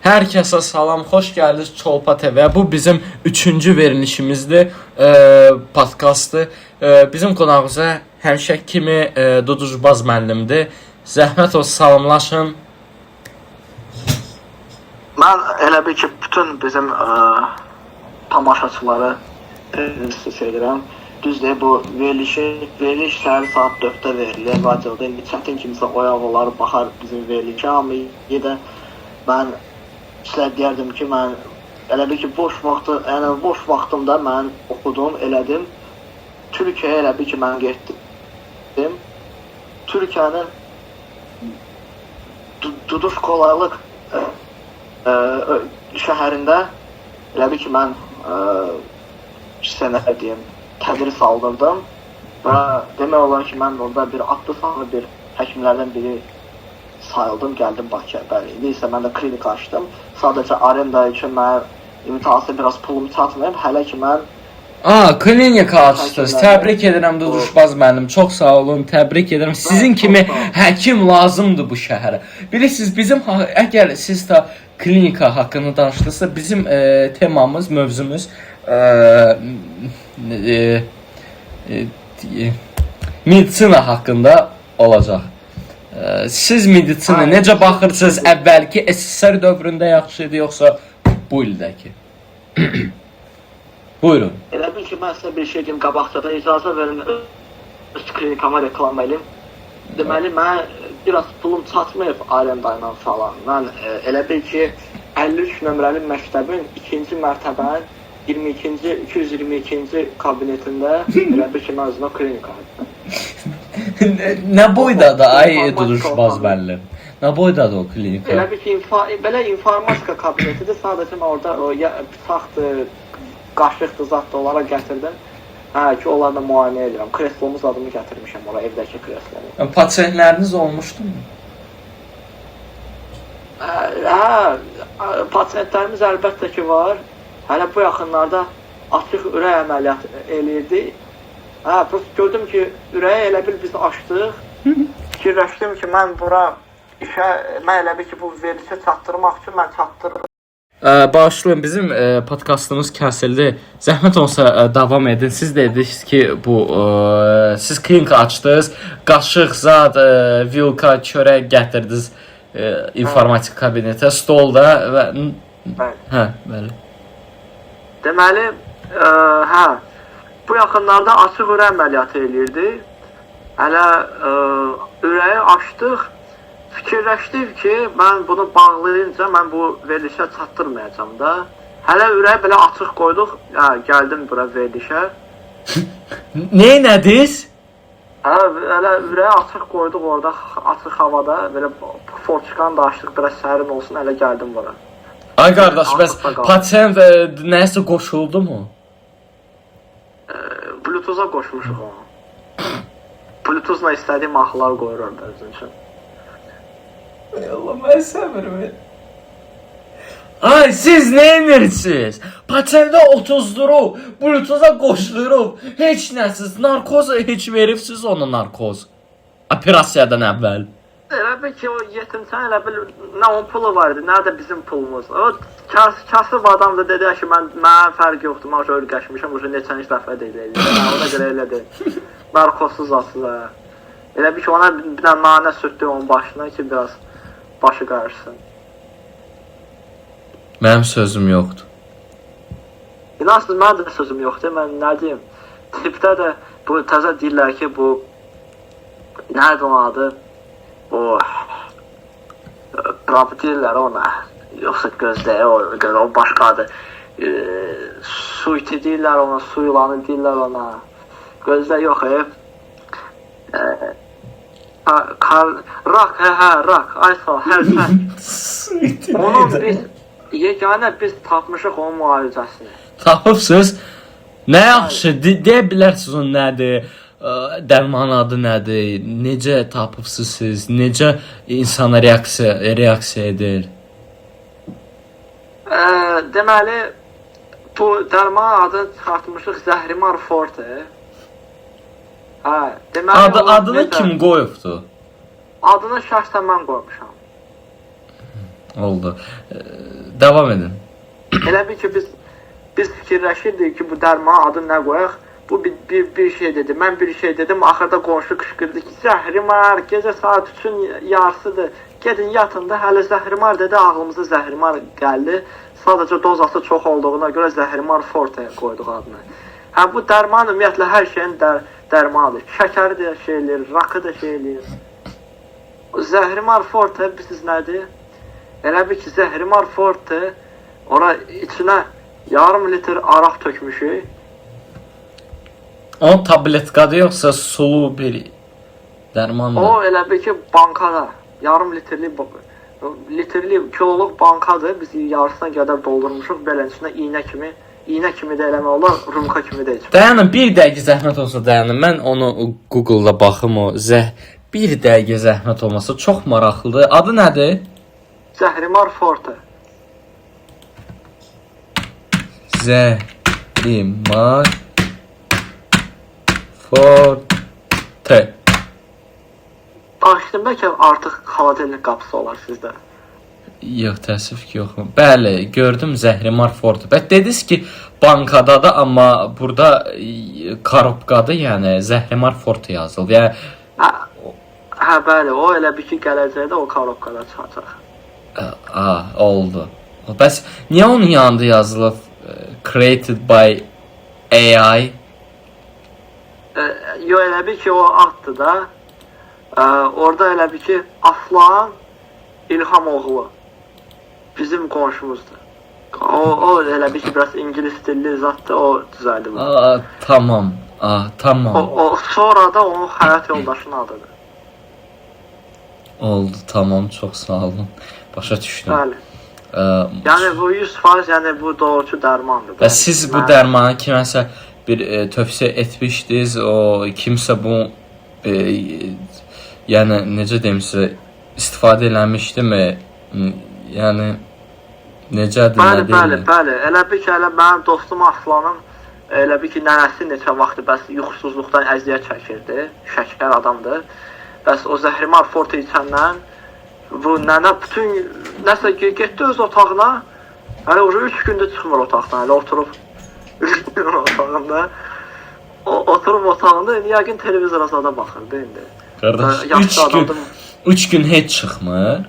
Herkese salam, hoş geldiniz Çolpa TV. Bu bizim 3-cü verilişimizdir, podkastdır. Bizim qonağımıza həmişə kimi Duduzbaz müəllimdir. Zəhmət olsun, salamlaşın. Mən elə bil ki, bütün bizim tamaşaçıları edirəm. Düzdür, bu veriliş səhər saat 4-də verilir. Radioda indi çətin kimsə oyaq olar, baxar bizim verilişə. Amma yenə mən sizə deyərdim ki, mən elə bil ki, boş vaxtımda mən oxudum, elədim. Türkiyəyə elə bil ki, mən getdim. Türkiyənin Duduş Kolaylıq şəhərində elə bil ki, mən sənə deyim, tədris aldırdım və demək olar ki, mən orada bir adlı sanlı bir həkimlərdən biri sayıldım, gəldim Bakıya. Bəli, indi isə mən də klinika açdım. Sadəcə arenda üçün mən imtahası biraz pulum çatmayıb, hələ ki mən Klinika açdınız. Təbrik edirəm Duduzbaz müəllim. Çox sağ olun. Təbrik edirəm. Sizin kimi həkim lazımdır bu şəhərə. Bilirsiniz, bizim əgər siz də klinika haqqında danışdınızsa, bizim temamız, mövzumuz medisina haqqında olacaq. Siz medisina necə baxırsınız? Əvvəlki SSR dövründə yaxşı idi, yoxsa bu ildəki? Buyurun. Elə bil ki, mən sizə bir şey deyim, qabaqcadan icazə verin, öz klinikama reklam edim. Deməli, mən biraz pulum çatmayıb arenda ilə falan. Mən elə bil ki, 53 nömrəli məktəbin 2-ci mərtəbənin 222-ci kabinetində elə bil ki, mən özümə klinika edim. Nə boydadır ay Duduzbaz müəllim? Nə boydadır o klinika? Elə bil ki, belə informatika kabinetidir. Sadəcə mən orada o bıçaqdır, qaşıqdır, zaddır, onlara gətirdim. Hə ki, onlarla müayinə edirəm. Kreslomuz adımı gətirmişəm ora, evdəki kreslomu. Pasientləriniz olmuşdu mu? Hə, pasientlərimiz əlbəttə ki var. Hələ bu yaxınlarda açıq ürək əməliyyatı eləyirdi. Hə, gördüm ki, ürəyi elə bil biz açdıq. Fikirləşdim ki, mən bura işə, mən elə bil ki, bu verilişə çatdırmaq üçün mən çatdırdım. Bağışlayın, bizim podkastımız kəsildi. Zəhmət olsa davam edin. Siz dediniz ki, siz klinika açdınız, qaşıq, zad, vilka, çörək gətirdiniz informatik kabinetə, stolda və hə, bəli. Deməli, hə, bu yaxınlarda açıq ürək əməliyyatı eləyirdi. Hələ ürəyi açdıq. Fikirləşdik ki, mən bunu bağlayınca mən bu verilişə çatdırmayacam da. Hələ ürəyi belə açıq qoyduq, gəldim bura verilişə. Nədiniz? Hələ ürəyi açıq qoyduq orada, açıq havada, belə forçikan da açdıq, biraz sərin olsun, hələ gəldim bura. Ay qardaş, bəs pasient nəsə qoşuldu mu? Bluetooth-a qoşmuşuq onu. Bluetooth-la istədiyim axılar qoyur orada özün üçün. Ay Allah, mən səbir ver. Ay, siz nə edirsiniz? Pasientə otuzdurub, Bluetooth-a qoşulurub, heç nəsiz, narkoz heç veribsiz ona narkoz. Operasiyadan əvvəl. Elə bil ki, o yetimçən elə bil, nə onun pulu var idi, nə də bizim pulumuz. O kasıb adam da dedi ki, mən fərq yoxdur, mən ölgəşmişəm, neçənci dəfə deyil. Ona görə elə deyil. Narkozsuz asıl. Elə bil ki, ona bir dənə nanə sürtdü onun başına ki, biraz başı qarışsın. Mənim sözüm yoxdur. İnansınız, mənim də sözüm yoxdur, mən nə deyim. Tipdə də bu təzə deyirlər ki, bu nədir onun adı? O qrab deyirlər ona, yoxsa gözləyə o başqa adı. Suiti deyirlər ona, su yılanı deyirlər ona. Gözlə yox, rak, rak, aysa, hər sən. Onun biz tapmışıq onun müalicəsini. Tapıbsınız? Nə yaxşı, deyə bilərsiniz o nədir? Dərman adı nədir? Necə tapıbsınız siz? Necə insana reaksiya edir? Deməli, bu dərman adı çıxartmışıq Zəhrimar Forte. Adını kim qoyubdu? Adını şəxsən mən qoymuşam. Oldu. Davam edin. Elə bil ki biz fikirləşirdik ki bu dərmanın adını nə qoyaq? Bu bir şey dedi. Mən bir şey dedim. Axırda qonşu qışqırdı ki, zəhrimar, gecə saat 3-ün yarısıdır. Gedin yatın da, hələ zəhrimar dedi, ağlımıza zəhrimar gəldi. Sadəcə dozası çox olduğuna görə zəhrimar forte qoyduq adını. Hə, bu dərman ümumiyyətlə hər şeyin dərmanıdır. Şəkəri də şey eləyir, rakı da şey eləyir. Zəhrimar forte bilirsiniz nədir? Elə bil ki, zəhrimar forte ora içinə yarım litr araq tökmüşük. O tabletkadır yoxsa sulu bir dərmandır? O elə bil ki, bankada yarım litrlik kiloluq bankadır. Biz yarısına qədər doldurmuşuq. Belə içinə iynə kimi də eləmək olar, rumka kimi də içmək. Dayanın, bir dəqiqə zəhmət olsa dayanın. Mən onu Google-da baxım o. Bir dəqiqə zəhmət olmasa çox maraqlıdır. Adı nədir? Zəhrimar forte. Zəhrimar forte. Daşdım bəlkə artıq xaladelnik qapısı olar sizdə. Yox, təəssüf ki, yox. Bəli, gördüm Zəhrimar forte. Bəlkə dediniz ki, bankadadır, amma burada korobkadır, yəni Zəhrimar forte yazılıb. Yəni Hə, bəli, o elə bir ki, gələcəkdə o korobkada çıxacaq. Oldu. Bəs niyə onun yanında yazılıb created by AI? Yo, elə bir ki, o addır da. Orada elə bir ki, Aslan İlhamoğlu bizim qonşumuzdur. O elə bir ki, biraz İngilis dilli zatdır, o düzəldi bu. Tamam. Tamam. Sonra da onun həyat yoldaşının adıdır. Oldu, tamam, çox sağ olun. Başa düşdüm. Bəli. Yəni bu 100%, yəni bu doğrucu dərmandır. Və siz bu dərmanı kiməsə bir tövsiyə etmişdiniz, o kimsə bu yəni necə deyim sizə istifadə eləmişdimi? Yəni necədir, nə deyim? Bəli. Elə bir ki, mənim dostum Aslanın elə bir ki, nənəsi neçə vaxtı bəs yuxusuzluqdan əziyyət çəkirdi. Şəkər adamdır. Bəs o zəhrimar forte içəndən bu nənə bütün nəsə getdi öz otağına. Hələ o 3 gündür çıxmır otaqdan. Hələ oturub 3 gün otağında. Oturub otağında yəqin televizora zada baxırdı indi. Qardaş, 3 gün heç çıxmır.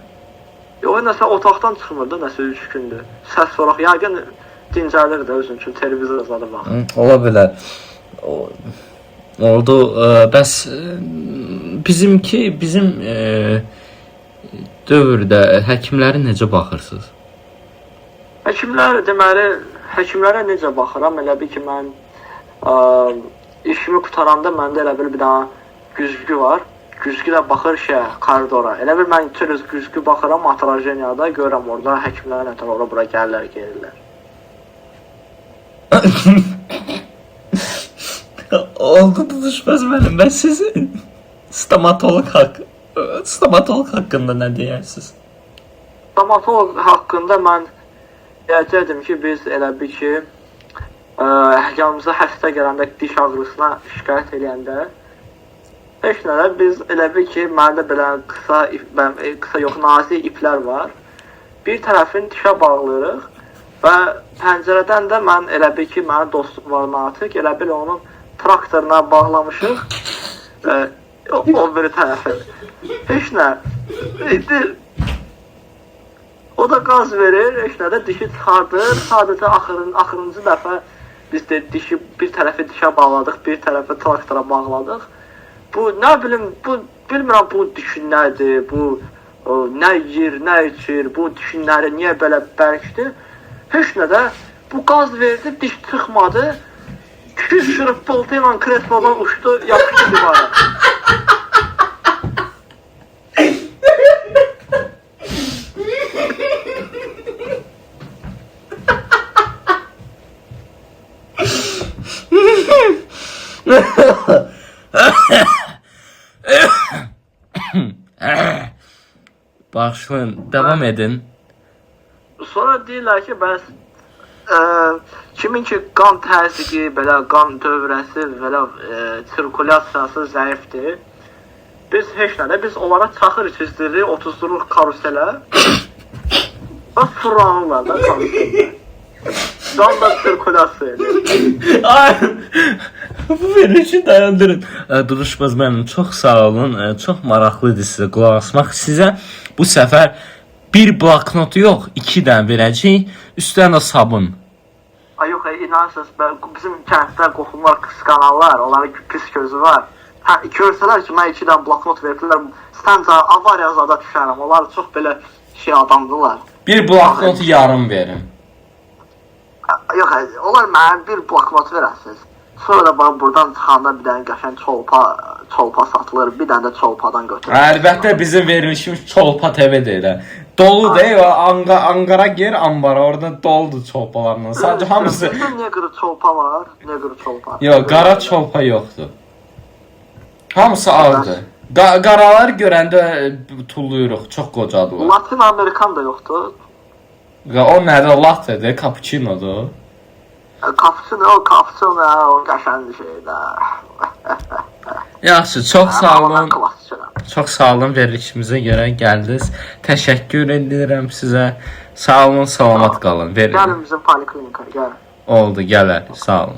Yox, nəsə otaqdan çıxmırdı, nəsə 3 gündür. Səs soraq, yəqin dincəlir də özün üçün televizora zada baxır. Ola bilər. Oldu. Bəs bizim dövrdə həkimləri necə baxırsınız? Həkimlərə necə baxıram? Elə bir ki, mən işimi qutaranda məndə elə bir dənə güzgü var. Güzgü də baxır koridora. Elə bir mən güzgü baxıram atrajeniyada, görürəm orada həkimlər nətər ora-bura gəlirlər, gelirlər. Oldu, düşməz mənim. Mən sizin stomatoloq haqqında nə deyərsiniz? Stomatoloq haqqında mən deyəcəkdim ki, biz elə bir ki, yanımıza həstə gələndə diş ağrısına şikayət eləyəndə heç nədə biz elə bir ki, məndə belə qısa yox, nazik iplər var. Bir tərəfini dişə bağlayırıq və pəncərədən də mən elə bir ki, mənim dostum var Natiq, elə bir onun traktoruna bağlamışıq o bir tərəfin. Heç nə. O da qaz verir, heç nə də dişi çıxardır. Sadəcə axırıncı dəfə biz də dişi bir tərəfi dişə bağladıq, bir tərəfi traktora bağladıq. Bu, nə bilim, bilmirəm bu dişin nədir, bu nə yiyir, nə içir, bu dişinləri niyə belə bərkdir. Heç nə də bu qaz verdi, diş çıxmadı. Küs şırıppıltı ilə kreslodan uçdu, yapışdı divara. Bağışlayın, devam edin. Sonra deyirlər ki, bəs kimin ki qan təzyiqi, belə qan dövrəsi, belə sirkulyasiyası zəifdir. Biz heç nədə, biz onlara çaxır çizdiririk, 30-luq karuselə. Bak fırlanırlar da konuşuyorlar. Can da sirkulasyon edir. Ay, bu verilişi dayandırın. Duruşmaz mənim, çox sağ olun. Çox maraqlıdır sizə qulaq asmaq. Sizə bu səfər bir bloknot yox, 2 dənə verəcəyik. Üstdən də sabun. Ay yox, inansınız, bizim kənddə qohumlar qısqanarlar, onların pis gözü var. Görsələr ki, mən 2 dənə bloknot verdilər, səncə avariya zada düşərəm. Onlar çox belə şey adamdılar. Bir bloknotu yarım verin. Yox, onlar mənə bir bloknot verəsiniz. Sonra da bana buradan çıxanda bir dənə qəşəng çolpa satılır, bir dənə də çolpadan götürür. Əlbəttə bizim verilişimiz Çolpa TV-dir. Dolu deyil, Ankara gir ambara, orada doludur çolpalarla. Sadəcə hamısı... Negri çolpa var, negri çolpa. Yox, qara çolpa yoxdur. Hamısı ağdır. Qaralar görəndə tulluyuruq, çox qocadılar. Latin Amerikan da yoxdur. O nədir? Latte'dir, cappuccino'dur. Cappuccino, o qəşəng şeylər. Yaxşı, çox sağ olun. Çox sağ olun verilişimizə görə gəldiniz. Təşəkkür edirəm sizə. Sağ olun, salamat qalın. Gəlin bizim poliklinikaya, gəlin. Oldu, gələr. Sağ olun.